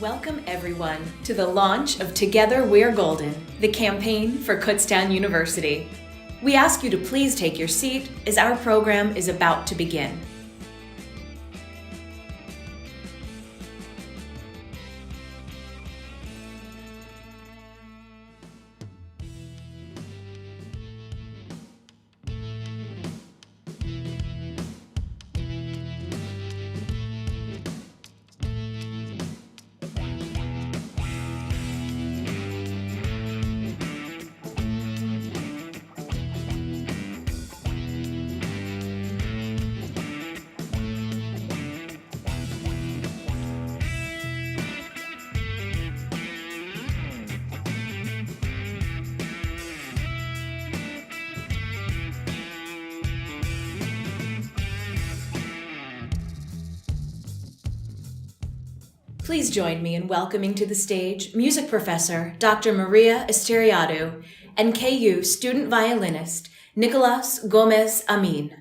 Welcome everyone to the launch of Together We're Golden, the campaign for Kutztown University. We ask you to please take your seat as our program is about to begin. Please join me in welcoming to the stage music professor Dr. Maria Esteriadou and KU student violinist Nicolas Gomez Amin.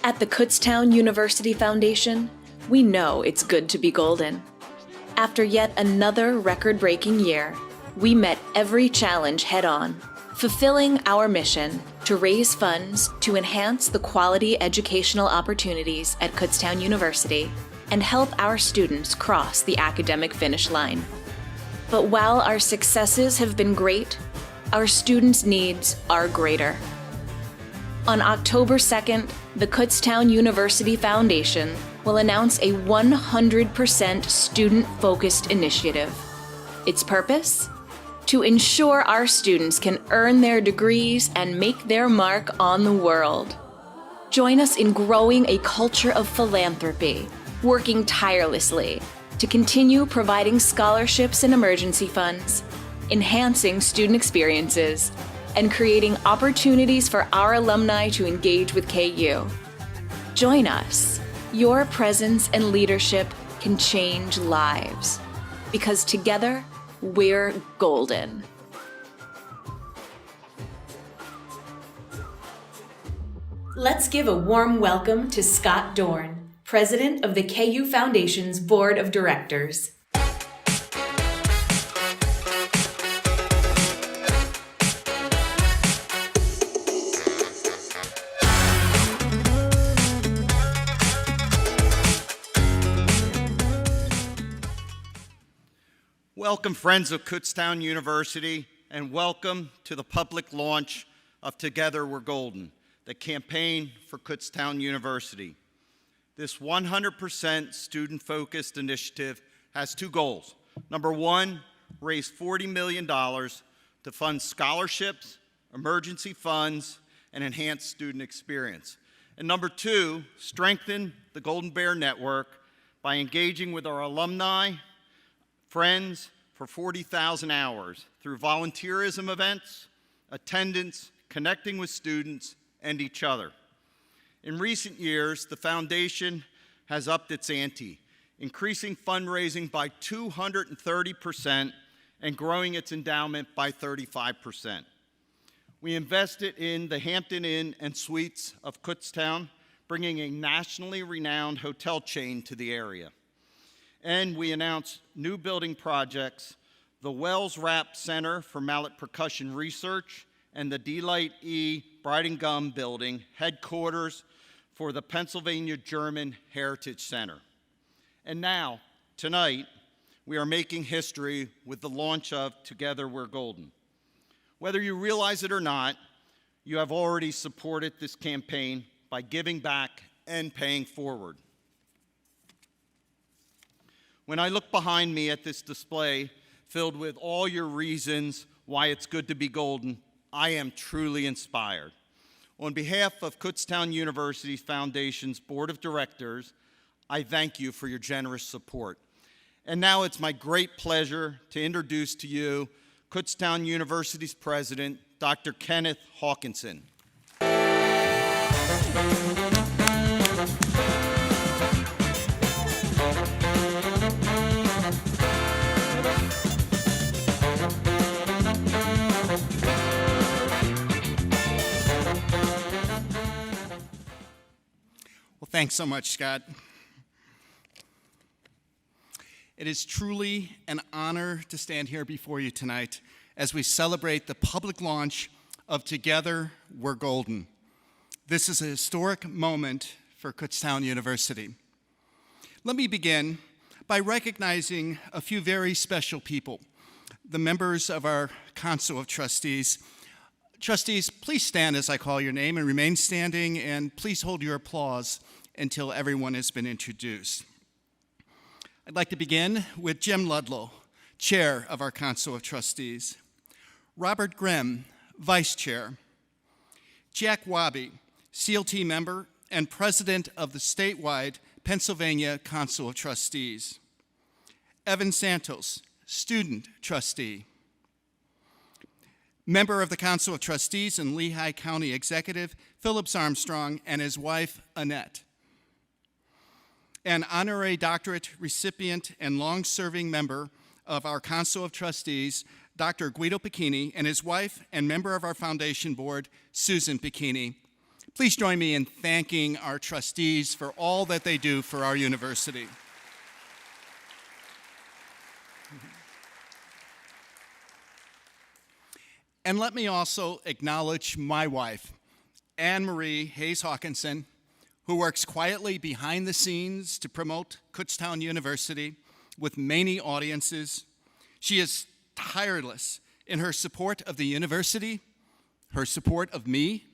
At the Kutztown University Foundation, we know it's good to be golden. After yet another record-breaking year, we met every challenge head-on, fulfilling our mission to raise funds to enhance the quality educational opportunities at Kutztown University and help our students cross the academic finish line. But while our successes have been great, our students' needs are greater. On October 2nd, the Kutztown University Foundation will announce a 100% student-focused initiative. Its purpose? To ensure our students can earn their degrees and make their mark on the world. Join us in growing a culture of philanthropy, working tirelessly to continue providing scholarships and emergency funds, enhancing student experiences, and creating opportunities for our alumni to engage with KU. Join us. Your presence and leadership can change lives, because together, we're golden. Let's give a warm welcome to Scott Dorn, President of the KU Foundation's Board of Directors. Welcome, friends of Kutztown University, and welcome to the public launch of Together We're Golden, the campaign for Kutztown University. This 100% student-focused initiative has two goals. Number one, raise $40 million to fund scholarships, emergency funds, and enhance student experience. And number two, strengthen the Golden Bear Network by engaging with our alumni, friends, for 40,000 hours through volunteerism events, attendance, connecting with students, and each other. In recent years, the foundation has upped its ante, increasing fundraising by 230% and growing its endowment by 35%. We invested in the Hampton Inn and Suites of Kutztown, bringing a nationally renowned hotel chain to the area. And we announced new building projects, the Wells Rapp Center for Mallet Percussion Research and the Delight E. Bride and Gum Building, headquarters for the Pennsylvania German Heritage Center. And now, tonight, we are making history with the launch of Together We're Golden. Whether you realize it or not, you have already supported this campaign by giving back and paying forward. When I look behind me at this display filled with all your reasons why it's good to be golden, I am truly inspired. On behalf of Kutztown University Foundation's Board of Directors, I thank you for your generous support. And now it's my great pleasure to introduce to you Kutztown University's President, Dr. Kenneth Hawkinson. Thanks so much, Scott. It is truly an honor to stand here before you tonight as we celebrate the public launch of Together We're Golden. This is a historic moment for Kutztown University. Let me begin by recognizing a few very special people, the members of our Council of Trustees. Trustees, please stand as I call your name and remain standing, and please hold your applause until everyone has been introduced. I'd like to begin with Jim Ludlow, Chair of our Council of Trustees, Robert Grimm, Vice Chair, Jack Wabi, CLT member and President of the statewide Pennsylvania Council of Trustees, Evan Santos, Student Trustee, member of the Council of Trustees and Lehigh County Executive, Phillips Armstrong, and his wife, Annette. An honorary doctorate recipient and long-serving member of our Council of Trustees, Dr. Guido Pacchini, and his wife and member of our foundation board, Susan Pacchini. Please join me in thanking our trustees for all that they do for our university. And let me also acknowledge my wife, Anne Marie Hayes Hawkinson, who works quietly behind the scenes to promote Kutztown University with many audiences. She is tireless in her support of the university, her support of me,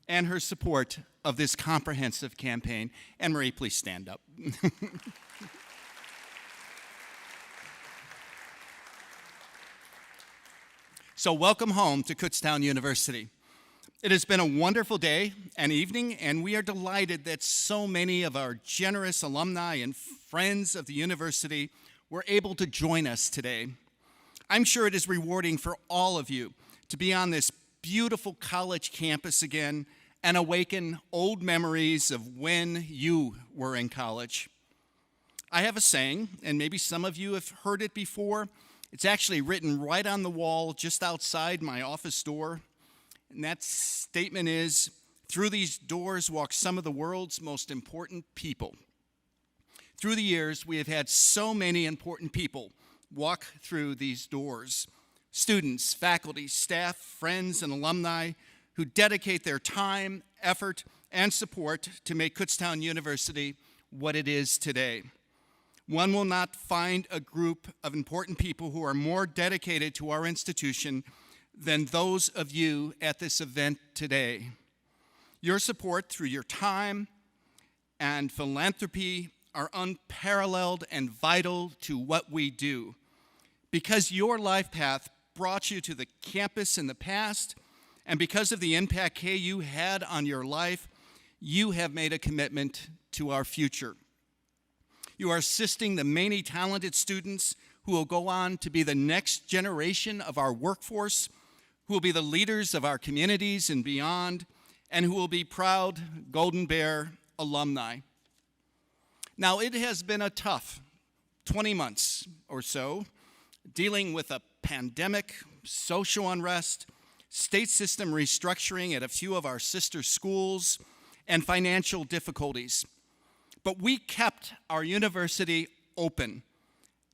and her support of this comprehensive campaign. Anne Marie, please stand up. So welcome home to Kutztown University. It has been a wonderful day and evening, and we are delighted that so many of our generous alumni and friends of the university were able to join us today. I'm sure it is rewarding for all of you to be on this beautiful college campus again and awaken old memories of when you were in college. I have a saying, and maybe some of you have heard it before. It's actually written right on the wall just outside my office door. And that statement is, "Through these doors walk some of the world's most important people." Through the years, we have had so many important people walk through these doors. Students, faculty, staff, friends, and alumni who dedicate their time, effort, and support to make Kutztown University what it is today. One will not find a group of important people who are more dedicated to our institution than those of you at this event today. Your support through your time and philanthropy are unparalleled and vital to what we do. Because your life path brought you to the campus in the past, and because of the impact KU had on your life, you have made a commitment to our future. You are assisting the many talented students who will go on to be the next generation of our workforce, who will be the leaders of our communities and beyond, and who will be proud Golden Bear alumni. Now, it has been a tough 20 months or so, dealing with a pandemic, social unrest, state system restructuring at a few of our sister schools, and financial difficulties. But we kept our university open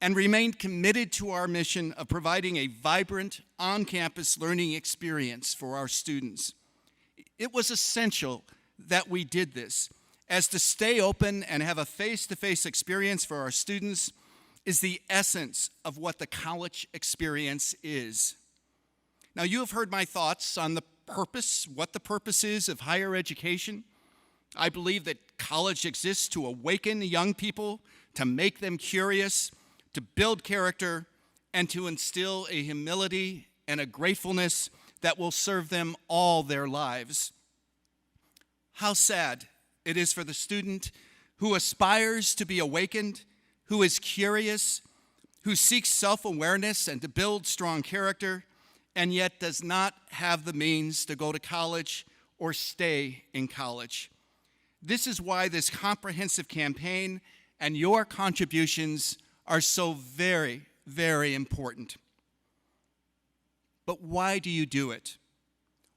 and remained committed to our mission of providing a vibrant on-campus learning experience for our students. It was essential that we did this, as to stay open and have a face-to-face experience for our students is the essence of what the college experience is. Now, you have heard my thoughts on the purpose, what the purpose is of higher education. I believe that college exists to awaken young people, to make them curious, to build character, and to instill a humility and a gratefulness that will serve them all their lives. How sad it is for the student who aspires to be awakened, who is curious, who seeks self-awareness and to build strong character, and yet does not have the means to go to college or stay in college. This is why this comprehensive campaign and your contributions are so very, very important. But why do you do it?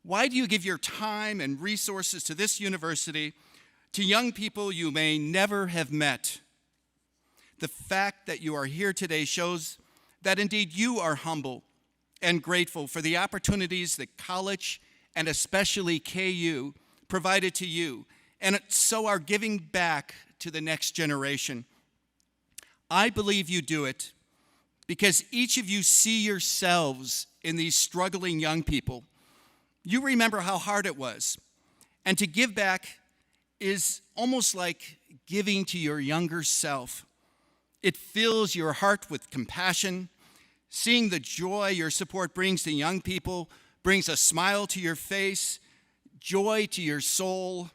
Why do you give your time and resources to this university, to young people you may never have met? The fact that you are here today shows that indeed you are humble and grateful for the opportunities that college and especially KU provided to you, and so are giving back to the next generation. I believe you do it because each of you see yourselves in these struggling young people. You remember how hard it was, and to give back is almost like giving to your younger self. It fills your heart with compassion. Seeing the joy your support brings to young people brings a smile to your face, joy to your soul.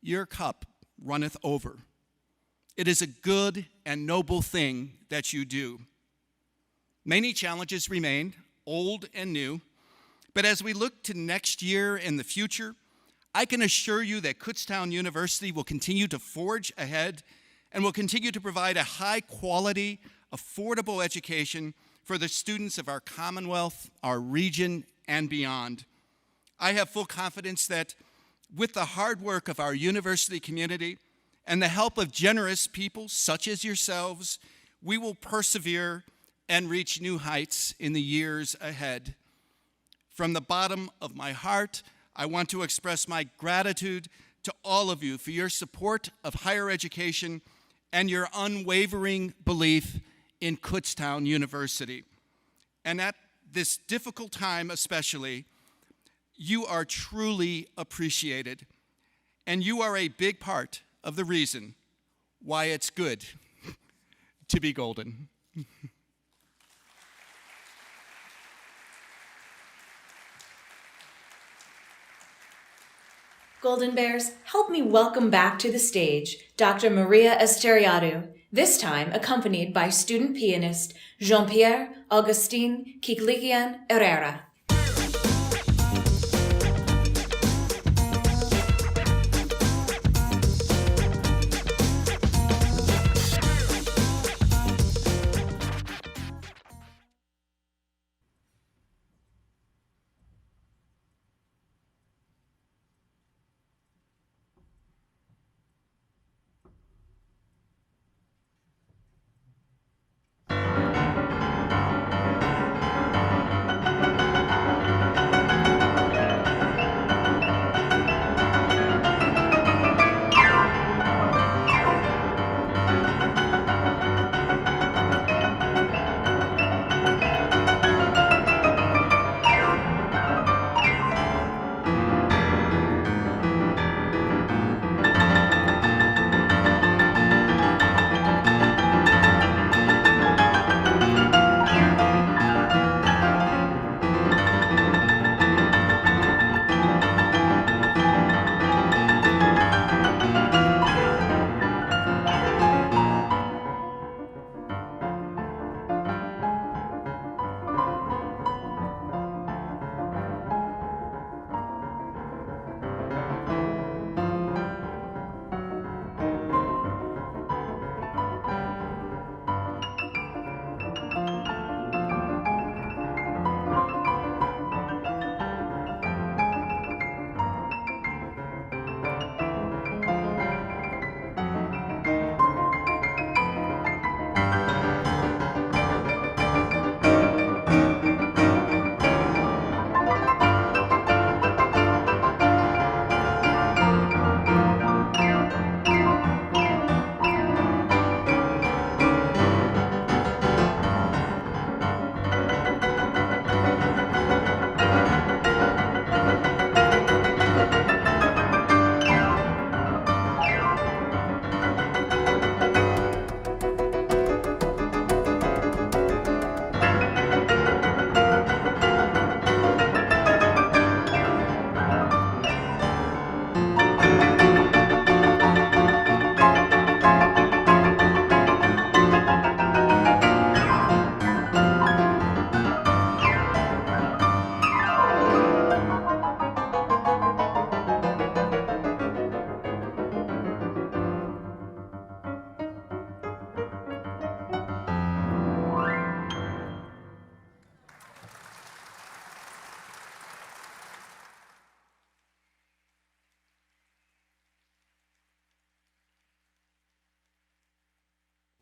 Your cup runneth over. It is a good and noble thing that you do. Many challenges remain, old and new, but as we look to next year and the future, I can assure you that Kutztown University will continue to forge ahead and will continue to provide a high-quality, affordable education for the students of our Commonwealth, our region, and beyond. I have full confidence that with the hard work of our university community and the help of generous people such as yourselves, we will persevere and reach new heights in the years ahead. From the bottom of my heart, I want to express my gratitude to all of you for your support of higher education and your unwavering belief in Kutztown University. And at this difficult time especially, you are truly appreciated, and you are a big part of the reason why it's good to be golden. Golden Bears, help me welcome back to the stage Dr. Maria Asteriadou, this time accompanied by student pianist Jean-Pierre Augustin Kiklikian Herrera.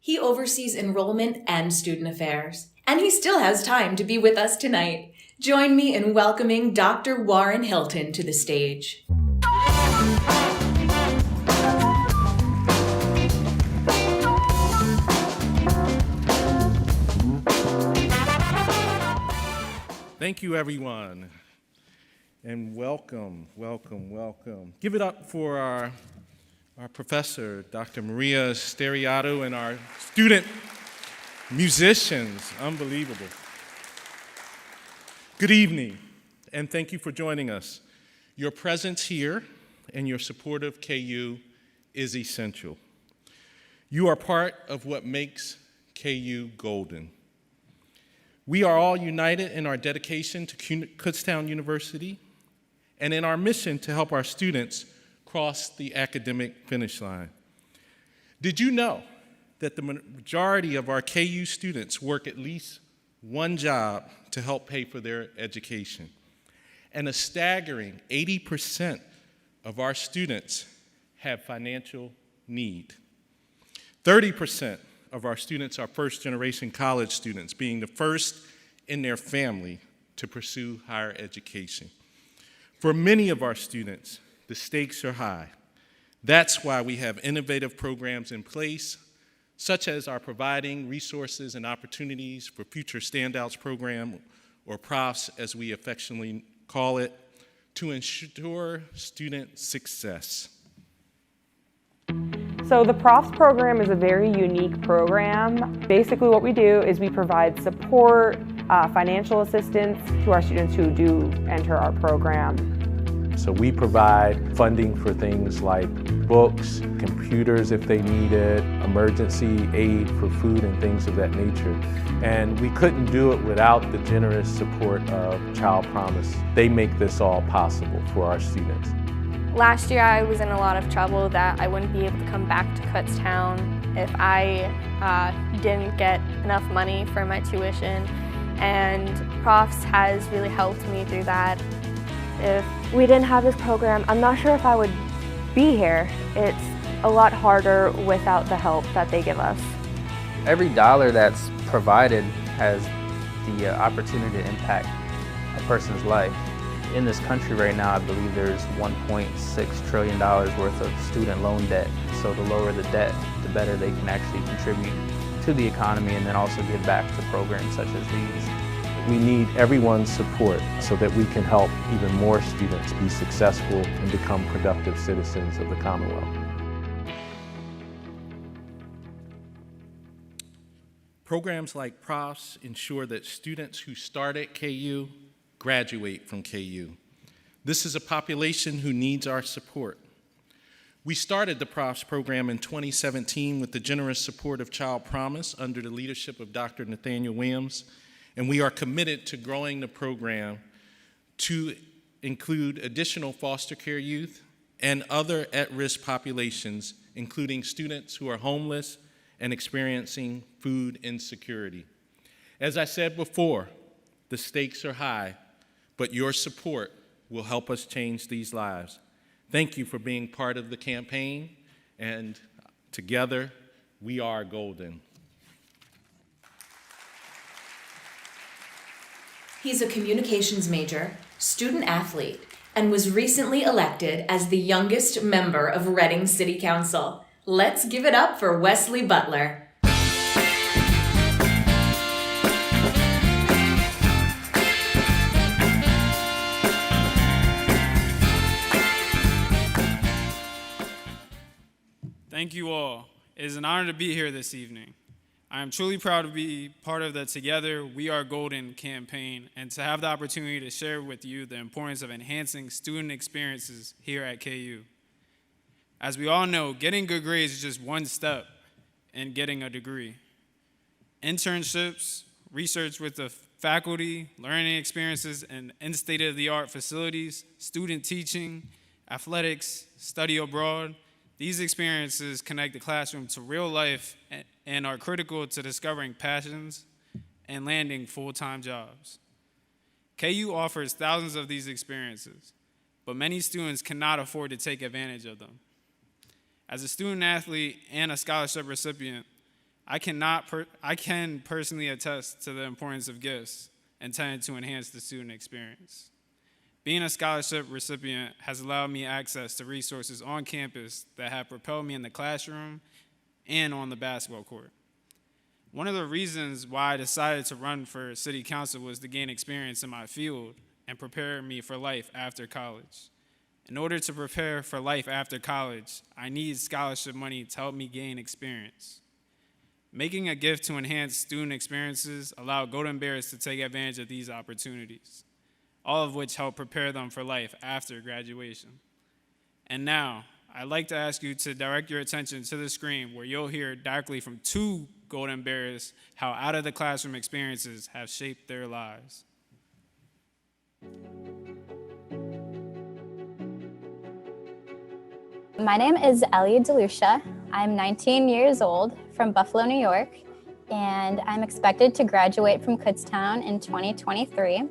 He oversees enrollment and student affairs, and he still has time to be with us tonight. Join me in welcoming Dr. Warren Hilton to the stage. Thank you, everyone, and welcome, welcome, welcome. Give it up for our professor, Dr. Maria Asteriadou, and our student musicians. Unbelievable. Good evening, and thank you for joining us. Your presence here and your support of KU is essential. You are part of what makes KU golden. We are all united in our dedication to Kutztown University and in our mission to help our students cross the academic finish line. Did you know that the majority of our KU students work at least one job to help pay for their education? And a staggering 80% of our students have financial need. 30% of our students are first-generation college students, being the first in their family to to pursue higher education. For many of our students, the stakes are high. That's why we have innovative programs in place, such as our Providing Resources and Opportunities for Future Standouts program, or PROFS as we affectionately call it, to ensure student success. So the PROFS program is a very unique program. Basically what we do is we provide support, financial assistance to our students who do enter our program. So we provide funding for things like books, computers if they need it, emergency aid for food and things of that nature. And we couldn't do it without the generous support of Child Promise. They make this all possible for our students. Last year I was in a lot of trouble that I wouldn't be able to come back to Kutztown if I didn't get enough money for my tuition, and PROFS has really helped me through that. If we didn't have this program, I'm not sure if I would be here. It's a lot harder without the help that they give us. Every dollar that's provided has the opportunity to impact a person's life. In this country right now, I believe there's $1.6 trillion worth of student loan debt. So the lower the debt, the better they can actually contribute to the economy and then also give back to programs such as these. We need everyone's support so that we can help even more students be successful and become productive citizens of the Commonwealth. Programs like PROFS ensure that students who start at KU graduate from KU. This is a population who needs our support. We started the PROFS program in 2017 with the generous support of Child Promise under the leadership of Dr. Nathaniel Williams, and we are committed to growing the program to include additional foster care youth and other at-risk populations, including students who are homeless and experiencing food insecurity. As I said before, the stakes are high, but your support will help us change these lives. Thank you for being part of the campaign, and together, we are golden. He's a communications major, student athlete, and was recently elected as the youngest member of Reading City Council. Let's give it up for Wesley Butler. Thank you all. It is an honor to be here this evening. I am truly proud to be part of the Together We Are Golden campaign and to have the opportunity to share with you the importance of enhancing student experiences here at KU. As we all know, getting good grades is just one step in getting a degree. Internships, research with the faculty, learning experiences, and in state-of-the-art facilities, student teaching, athletics, study abroad, these experiences connect the classroom to real life and are critical to discovering passions and landing full-time jobs. KU offers thousands of these experiences, but many students cannot afford to take advantage of them. As a student athlete and a scholarship recipient, I can personally attest to the importance of gifts intended to enhance the student experience. Being a scholarship recipient has allowed me access to resources on campus that have propelled me in the classroom and on the basketball court. One of the reasons why I decided to run for city council was to gain experience in my field and prepare me for life after college. In order to prepare for life after college, I need scholarship money to help me gain experience. Making a gift to enhance student experiences allowed Golden Bears to take advantage of these opportunities, all of which help prepare them for life after graduation. And now, I'd like to ask you to direct your attention to the screen where you'll hear directly from two Golden Bears how out-of-the-classroom experiences have shaped their lives. My name is Ellie DeLucia. I'm 19 years old from Buffalo, New York, and I'm expected to graduate from Kutztown in 2023.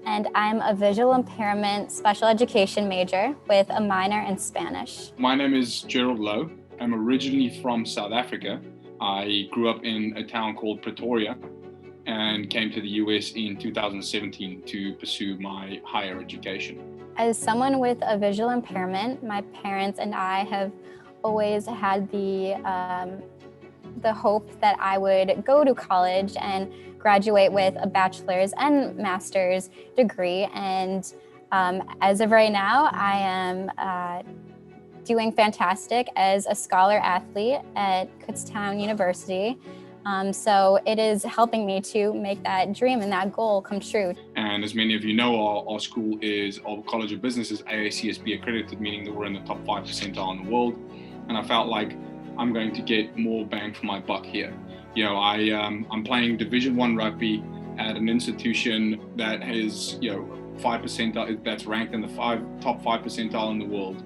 And I'm a visual impairment special education major with a minor in Spanish. My name is Gerald Lowe. I'm originally from South Africa. I grew up in a town called Pretoria, and came to the US in 2017 to pursue my higher education. As someone with a visual impairment, my parents and I have always had the hope that I would go to college and graduate with a bachelor's and master's degree. And as of right now, I am doing fantastic as a scholar athlete at Kutztown University. So it is helping me to make that dream and that goal come true. And as many of you know, our school is, our College of Business is AACSB accredited, meaning that we're in the top 5 percentile in the world. And I felt like I'm going to get more bang for my buck here. You know, I'm playing Division I rugby at an institution that has, 5 percentile, that's ranked in the top 5 percentile in the world,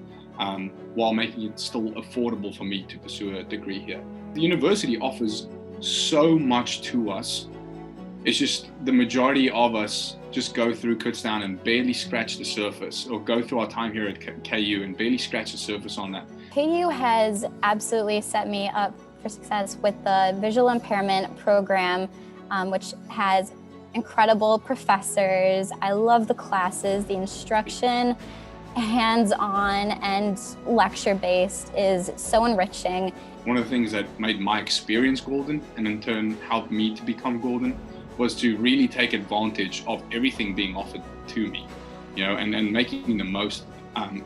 while making it still affordable for me to pursue a degree here. The university offers so much to us. It's just the majority of us just go through Kutztown and barely scratch the surface, or go through our time here at KU and barely scratch the surface on that. KU has absolutely set me up for success with the visual impairment program, which has incredible professors. I love the classes, the instruction, hands-on and lecture-based is so enriching. One of the things that made my experience golden, and in turn helped me to become golden, was to really take advantage of everything being offered to me, and making the most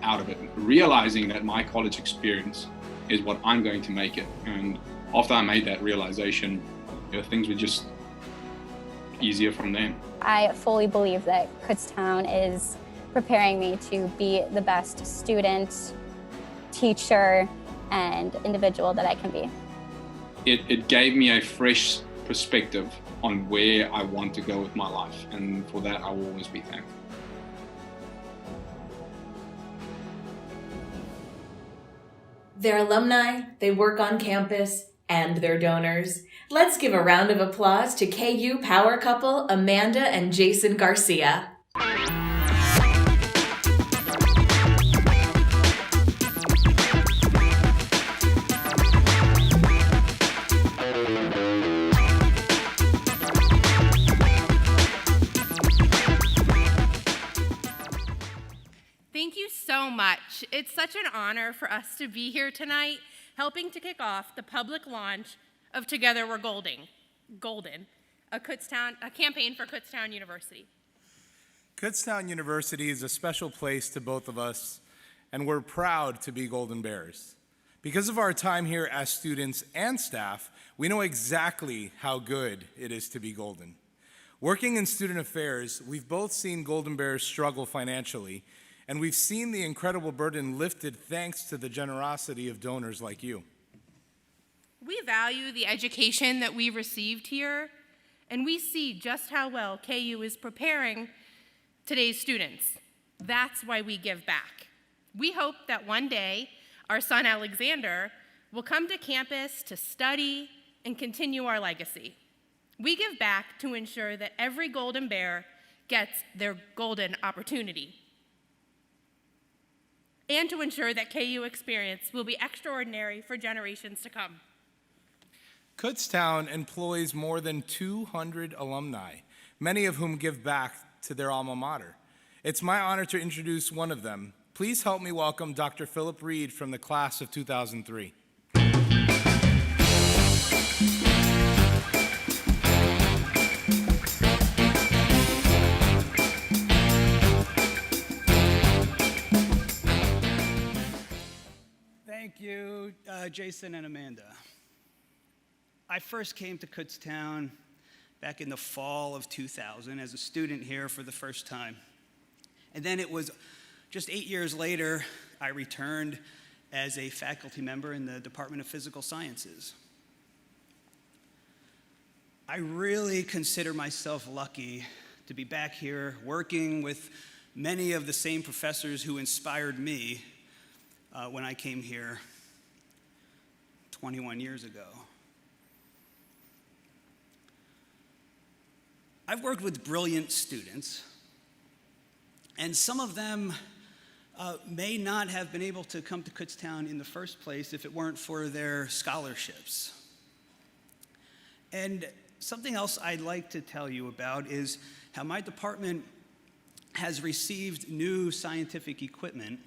out of it, realizing that my college experience is what I'm going to make it. And after I made that realization, things were just easier from then. I fully believe that Kutztown is preparing me to be the best student, teacher, and individual that I can be. It gave me a fresh perspective on where I want to go with my life, and for that I will always be thankful. They're alumni, they work on campus, and they're donors. Let's give a round of applause to KU power couple Amanda and Jason Garcia. Thank you so much. It's such an honor for us to be here tonight, helping to kick off the public launch of Together We're Golden, a campaign for Kutztown University. Kutztown University is a special place to both of us, and we're proud to be Golden Bears. Because of our time here as students and staff, we know exactly how good it is to be golden. Working in student affairs, we've both seen Golden Bears struggle financially, and we've seen the incredible burden lifted thanks to the generosity of donors like you. We value the education that we received here, and we see just how well KU is preparing today's students. That's why we give back. We hope that one day our son Alexander will come to campus to study and continue our legacy. We give back to ensure that every Golden Bear gets their golden opportunity, and to ensure that KU experience will be extraordinary for generations to come. Kutztown employs more than 200 alumni, many of whom give back to their alma mater. It's my honor to introduce one of them. Please help me welcome Dr. Philip Reed from the class of 2003. Thank you, Jason and Amanda. I first came to Kutztown back in the fall of 2000 as a student here for the first time. And then it was just 8 years later, I returned as a faculty member in the Department of Physical Sciences. I really consider myself lucky to be back here working with many of the same professors who inspired me when I came here 21 years ago. I've worked with brilliant students, and some of them may not have been able to come to Kutztown in the first place if it weren't for their scholarships. And something else I'd like to tell you about is how my department has received new scientific equipment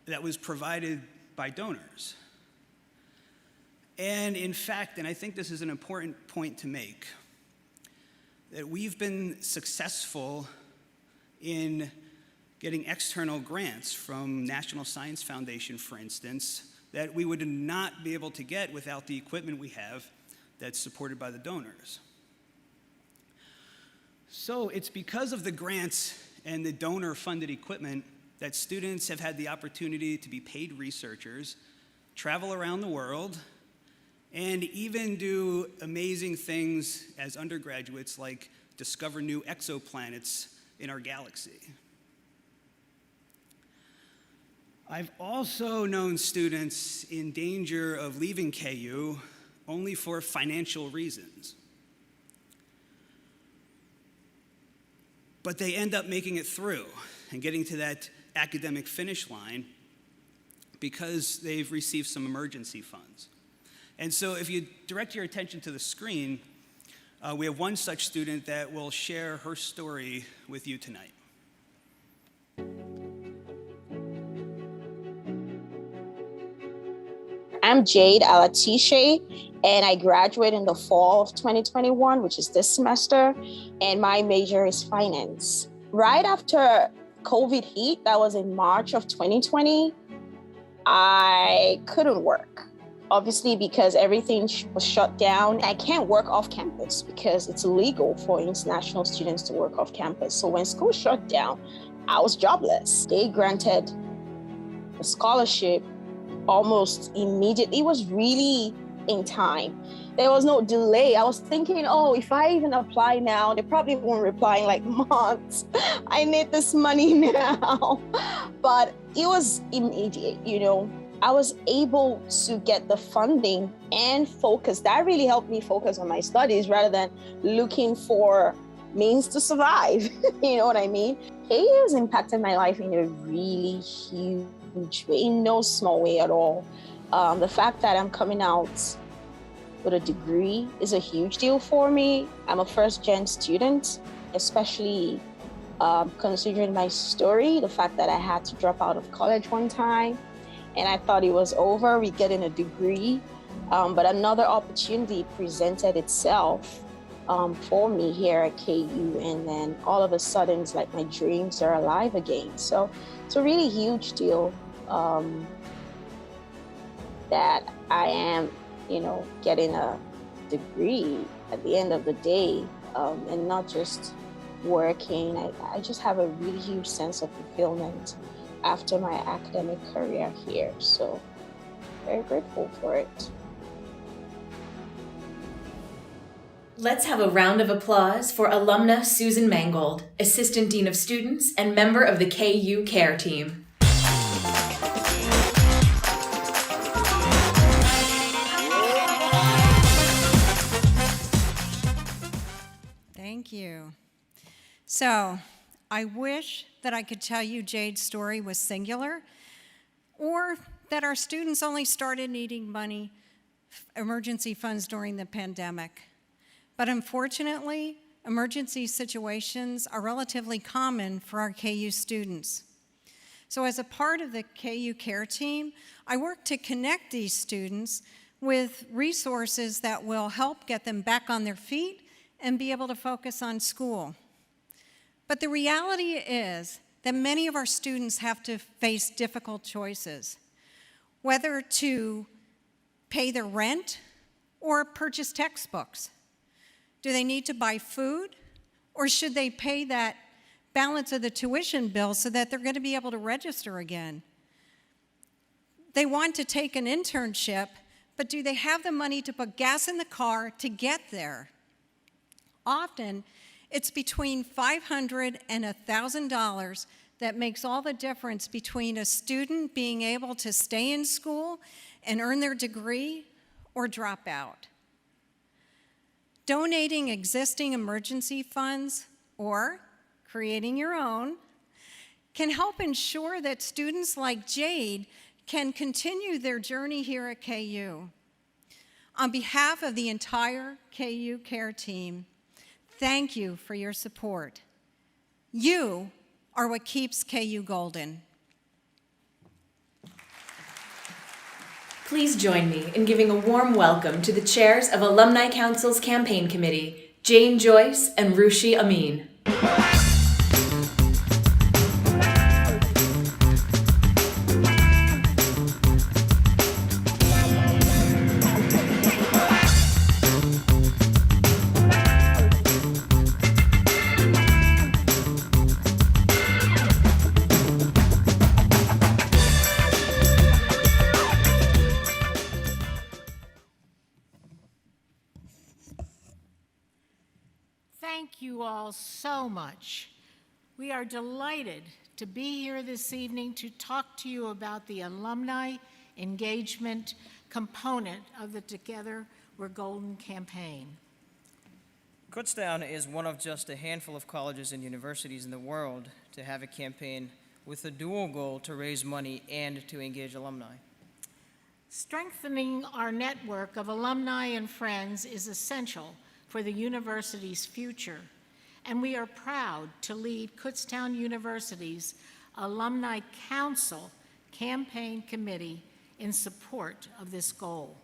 that was provided by donors. And in fact, and I think this is an important point to make, that we've been successful in getting external grants from National Science Foundation, for instance, that we would not be able to get without the equipment we have that's supported by the donors. So it's because of the grants and the donor-funded equipment that students have had the opportunity to be paid researchers, travel around the world, and even do amazing things as undergraduates, like discover new exoplanets in our galaxy. I've also known students in danger of leaving KU only for financial reasons. But they end up making it through and getting to that academic finish line because they've received some emergency funds. And so if you direct your attention to the screen, we have one such student that will share her story with you tonight. I'm Jade Alatishe, and I graduated in the fall of 2021, which is this semester, and my major is finance. Right after COVID hit, that was in March of 2020, I couldn't work. Obviously, because everything was shut down. I can't work off campus because it's illegal for international students to work off campus. So when school shut down, I was jobless. They granted a scholarship almost immediately. It was really in time. There was no delay. I was thinking, oh, if I even apply now, they probably won't reply in like months. I need this money now. But it was immediate, you know. I was able to get the funding and focus. That really helped me focus on my studies rather than looking for means to survive. You know what I mean? KU has impacted my life in a really huge way, in no small way at all. The fact that I'm coming out with a degree is a huge deal for me. I'm a first-gen student, especially considering my story, the fact that I had to drop out of college one time and I thought it was over with getting a degree, but another opportunity presented itself for me here at KU, and then all of a sudden it's like my dreams are alive again. So it's a really huge deal that I am, you know, getting a degree at the end of the day, and not just working. I just have a really huge sense of fulfillment after my academic career here. So very grateful for it. Let's have a round of applause for alumna Susan Mangold, Assistant Dean of Students and member of the KU Care Team. Thank you. So, I wish that I could tell you Jade's story was singular, or that our students only started needing money, emergency funds during the pandemic. But unfortunately, emergency situations are relatively common for our KU students. So as a part of the KU Care Team, I work to connect these students with resources that will help get them back on their feet and be able to focus on school. But the reality is that many of our students have to face difficult choices, whether to pay their rent or purchase textbooks. Do they need to buy food, or should they pay that balance of the tuition bill so that they're going to be able to register again? They want to take an internship, but do they have the money to put gas in the car to get there? Often, it's between $500 and $1,000 that makes all the difference between a student being able to stay in school and earn their degree or drop out. Donating existing emergency funds or creating your own can help ensure that students like Jade can continue their journey here at KU. On behalf of the entire KU Care team, thank you for your support. You are what keeps KU golden. Please join me in giving a warm welcome to the chairs of Alumni Council's campaign committee, Jane Joyce and Rushi Amin. Thank you all so much. We are delighted to be here this evening to talk to you about the alumni engagement component of the Together We're Golden campaign. Kutztown is one of just a handful of colleges and universities in the world to have a campaign with a dual goal to raise money and to engage alumni. Strengthening our network of alumni and friends is essential for the university's future, and we are proud to lead Kutztown University's Alumni Council campaign committee in support of this goal.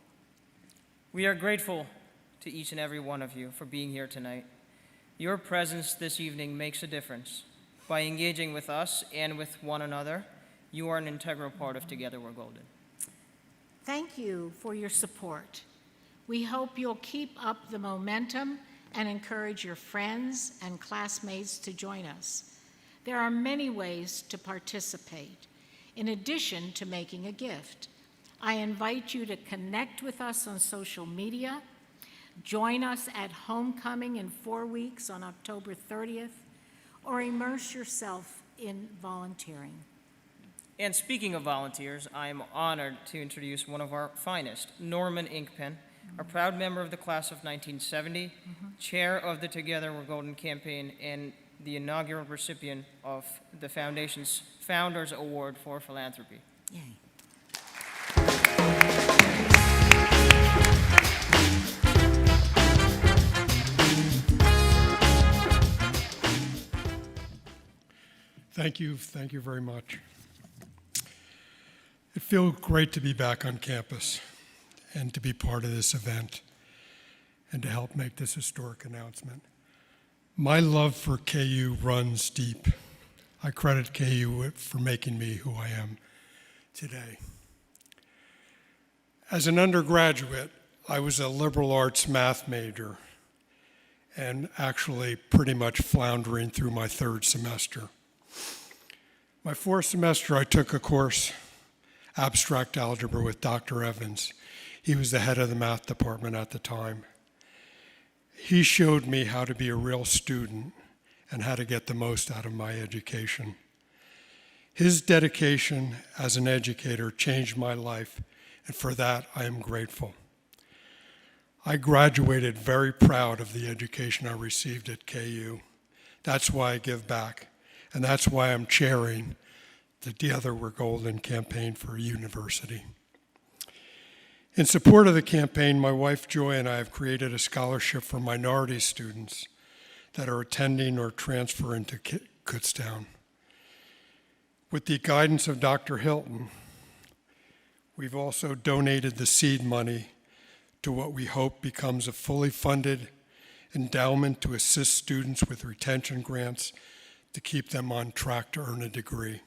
We are grateful to each and every one of you for being here tonight. Your presence this evening makes a difference. By engaging with us and with one another, you are an integral part of Together We're Golden. Thank you for your support. We hope you'll keep up the momentum and encourage your friends and classmates to join us. There are many ways to participate, in addition to making a gift. I invite you to connect with us on social media, join us at Homecoming in 4 weeks on October 30th, or immerse yourself in volunteering. And speaking of volunteers, I am honored to introduce one of our finest, Norman Inkpen, a proud member of the class of 1970, chair of the Together We're Golden campaign, and the inaugural recipient of the Foundation's Founders Award for Philanthropy. Yay. Thank you very much. It feels great to be back on campus and to be part of this event and to help make this historic announcement. My love for KU runs deep. I credit KU for making me who I am today. As an undergraduate, I was a liberal arts math major and actually pretty much floundering through my third semester. My fourth semester, I took a course, abstract algebra, with Dr. Evans. He was the head of the math department at the time. He showed me how to be a real student and how to get the most out of my education. His dedication as an educator changed my life, and for that I am grateful. I graduated very proud of the education I received at KU. That's why I give back, and that's why I'm chairing the Together We're Golden campaign for a university. In support of the campaign, my wife Joy and I have created a scholarship for minority students that are attending or transferring to Kutztown. With the guidance of Dr. Hilton, we've also donated the seed money to what we hope becomes a fully funded endowment to assist students with retention grants to keep them on track to earn a degree.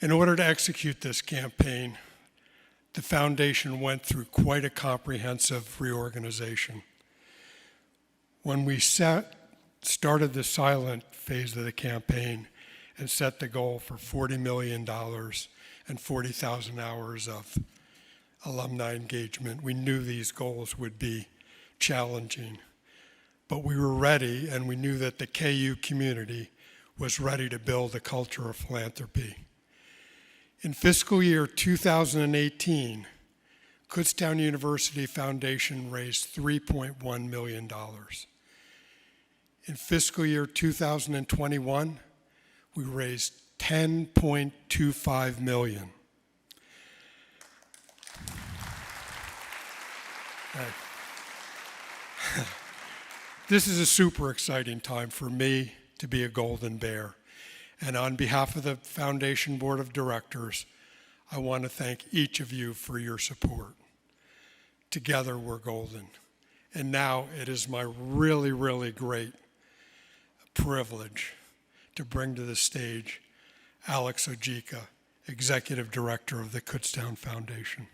In order to execute this campaign, the foundation went through quite a comprehensive reorganization. When we started the silent phase of the campaign and set the goal for $40 million and 40,000 hours of alumni engagement, we knew these goals would be challenging. But we were ready, and we knew that the KU community was ready to build a culture of philanthropy. In fiscal year 2018, Kutztown University Foundation raised $3.1 million. In fiscal year 2021, we raised $10.25 million. This is a super exciting time for me to be a Golden Bear. And on behalf of the Foundation Board of Directors, I want to thank each of you for your support. Together we're golden. And now it is my really, really great privilege to bring to the stage Alex Ojika, Executive Director of the Kutztown Foundation.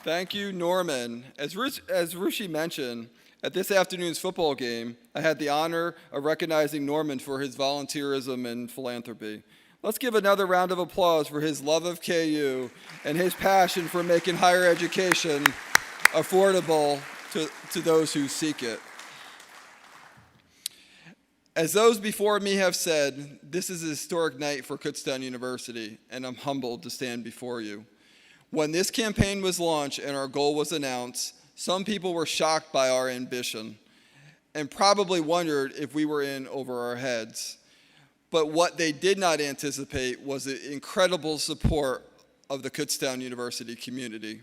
Thank you, Norman. As Rushi mentioned, at this afternoon's football game, I had the honor of recognizing Norman for his volunteerism and philanthropy. Let's give another round of applause for his love of KU and his passion for making higher education affordable to those who seek it. As those before me have said, this is a historic night for Kutztown University, and I'm humbled to stand before you. When this campaign was launched and our goal was announced, some people were shocked by our ambition and probably wondered if we were in over our heads. But what they did not anticipate was the incredible support of the Kutztown University community.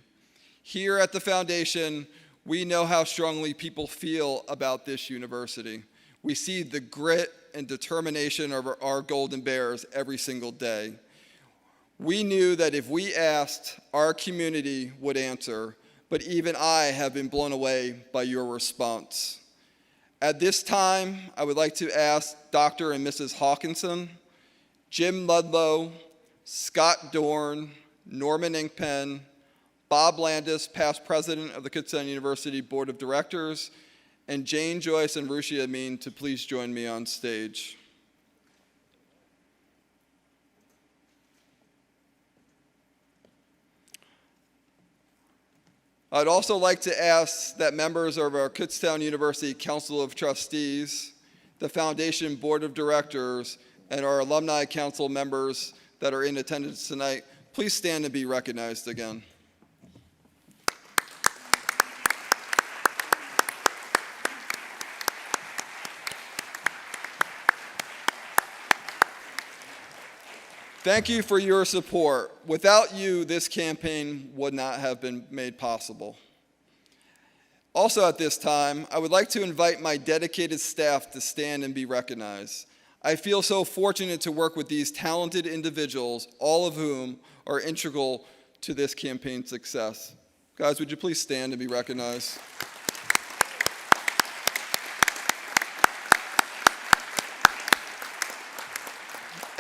Here at the foundation, we know how strongly people feel about this university. We see the grit and determination of our Golden Bears every single day. We knew that if we asked, our community would answer, but even I have been blown away by your response. At this time, I would like to ask Dr. and Mrs. Hawkinson, Jim Ludlow, Scott Dorn, Norman Inkpen, Bob Landis, past president of the Kutztown University Board of Directors, and Jane Joyce and Rushi Amin to please join me on stage. I'd also like to ask that members of our Kutztown University Council of Trustees, the Foundation Board of Directors, and our Alumni Council members that are in attendance tonight, please stand and be recognized again. Thank you for your support. Without you, this campaign would not have been made possible. Also at this time, I would like to invite my dedicated staff to stand and be recognized. I feel so fortunate to work with these talented individuals, all of whom are integral to this campaign's success. Guys, would you please stand and be recognized?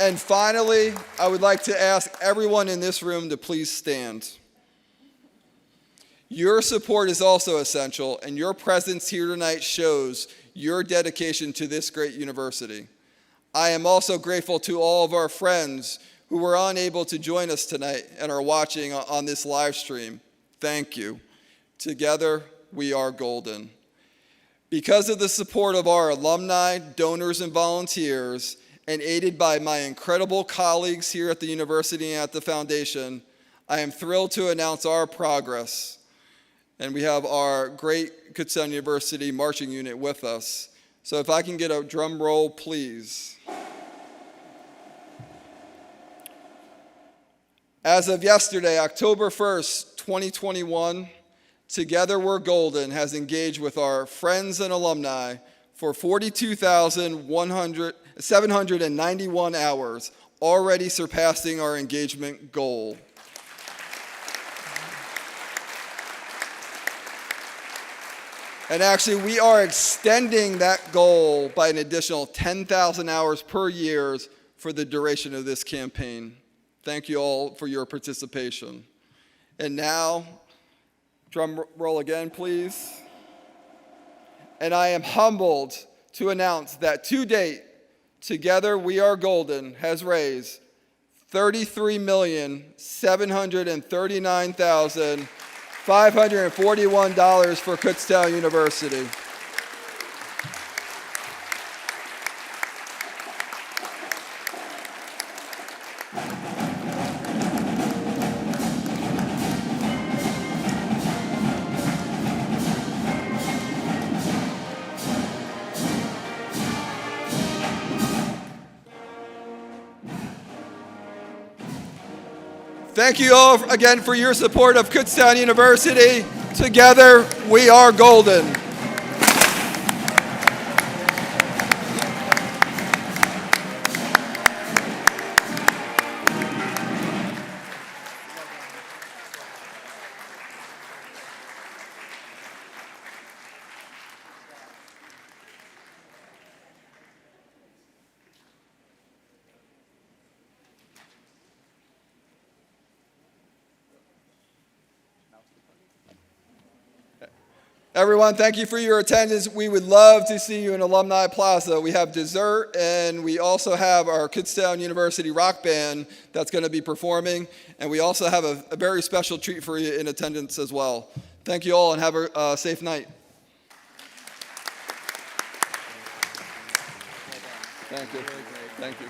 And finally, I would like to ask everyone in this room to please stand. Your support is also essential, and your presence here tonight shows your dedication to this great university. I am also grateful to all of our friends who were unable to join us tonight and are watching on this live stream. Thank you. Together, we are golden. Because of the support of our alumni, donors, and volunteers, and aided by my incredible colleagues here at the university and at the foundation, I am thrilled to announce our progress. And we have our great Kutztown University marching unit with us. So if I can get a drum roll, please. As of yesterday, October 1st, 2021, Together We're Golden has engaged with our friends and alumni for 42,791 hours, already surpassing our engagement goal. And actually, we are extending that goal by an additional 10,000 hours per year for the duration of this campaign. Thank you all for your participation. And now, drum roll again, please. And I am humbled to announce that to date, Together We Are Golden has raised $33,739,541 for Kutztown University. Thank you all again for your support of Kutztown University. Together, we are golden. Everyone, thank you for your attendance. We would love to see you in Alumni Plaza. We have dessert, and we also have our Kutztown University rock band that's going to be performing, and we also have a very special treat for you in attendance as well. Thank you all, and have a safe night. Thank you. Thank you.